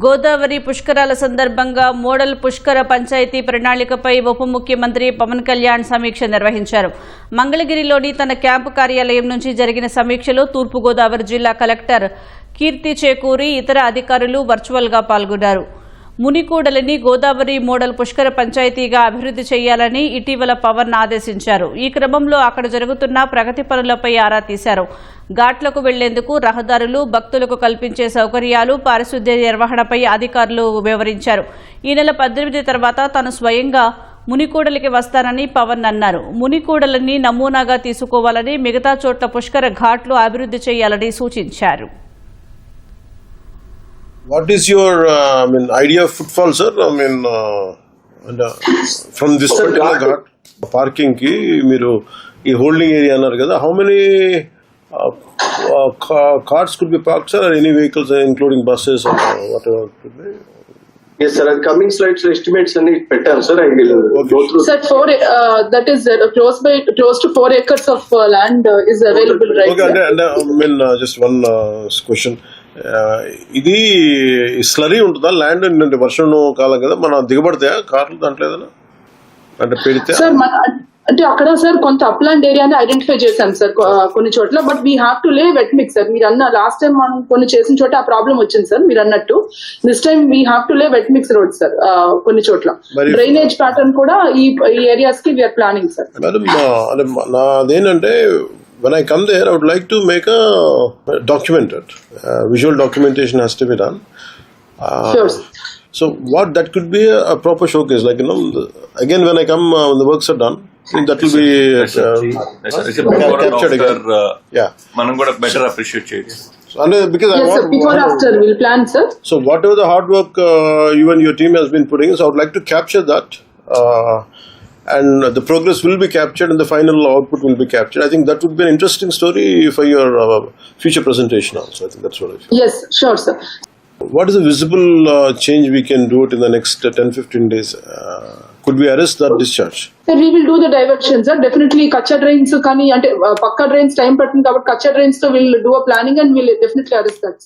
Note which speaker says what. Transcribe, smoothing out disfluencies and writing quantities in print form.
Speaker 1: గోదావరి పుష్కరాల సందర్భంగా మోడల్ పుష్కర పంచాయతీ ప్రణాళికపై ఉప ముఖ్యమంత్రి పవన్ కళ్యాణ్ సమీక్ష నిర్వహించారు. మంగళగిరిలోని తన క్యాంపు కార్యాలయం నుంచి జరిగిన సమీక్షలో తూర్పుగోదావరి జిల్లా కలెక్టర్ కీర్తి చేకూరి ఇతర అధికారులు వర్చువల్గా పాల్గొన్నారు. మునికూడలిని గోదావరి మోడల్ పుష్కర పంచాయతీగా అభివృద్ధి చేయాలని ఇటీవల పవన్ ఆదేశించారు. ఈ క్రమంలో అక్కడ జరుగుతున్న ప్రగతి పనులపై ఆరా తీశారు. ఘాట్లకు వెళ్లేందుకు రహదారులు, భక్తులకు కల్పించే సౌకర్యాలు, పారిశుద్ధ్య నిర్వహణపై అధికారులు వివరించారు. ఈ నెల 18 తర్వాత తాను స్వయంగా మునికూడలికి వస్తానని పవన్ అన్నారు. మునికూడలిని నమూనాగా తీసుకోవాలని, మిగతా చోట్ల పుష్కర ఘాట్లు అభివృద్ధి చేయాలని సూచించారు.
Speaker 2: What is your idea of footfall, sir? From this particular ghat, parking ki మీరు ఈ holding area అన్నారు కదా, how many cars could be parked, sir, or any vehicles including buses or whatever could be?
Speaker 3: Yes, sir. Coming slides estimates and it better, sir. I will go through.
Speaker 4: Sir, that is close to 4 acres of land is available right now.
Speaker 2: Okay, and just one question. ఇది slurry ఉంటుందా land? అంటే వర్షం కాలం కదా, మన దిగబడతాయా కార్లు దాంట్లో ఏదైనా అంటే పెడితే?
Speaker 4: సార్ అంటే అక్కడ సార్ కొంత అప్లాండ్ ఏరియాని ఐడెంటిఫై చేశాం సార్ కొన్ని చోట్ల. But we have to lay wet mix sir. మీరు అన్న లాస్ట్ టైం మనం కొన్ని చేసిన చోట ఆ ప్రాబ్లం వచ్చింది సార్ మీరు అన్నట్టు. This time we have to lay wet mix road sir కొన్ని చోట్ల. డ్రైనేజ్ ప్యాటర్న్ కూడా ఈ ఏరియాస్ కి వీఆర్ ప్లానింగ్ సార్.
Speaker 2: మేడం నాదేంటంటే, when I come there, I would like to make a documented visual documentation has to be done.
Speaker 4: Sure.
Speaker 2: So what that could be a proper showcase, like again when I come when the works are done, that will be captured again. Yeah,
Speaker 5: మనం కూడా better appreciate చేయాలి.
Speaker 2: Because
Speaker 4: yes,
Speaker 2: I want
Speaker 4: sir. Before after we'll plan, sir.
Speaker 2: So whatever the hard work you and your team has been putting, so I would like to capture that. And the progress will be captured and the final output will be captured. I think that would be an interesting story for your future presentation also. I think that's what I feel.
Speaker 4: Yes, sure, sir.
Speaker 2: What is the visible change we can do it in the next 10-15 days? Could we arrest that discharge?
Speaker 4: Sir, we will do the diversion, sir. Definitely kacha drains kani ante pakka drains time pattundi kabatti kacha drains to we'll do a planning and we'll definitely arrest that.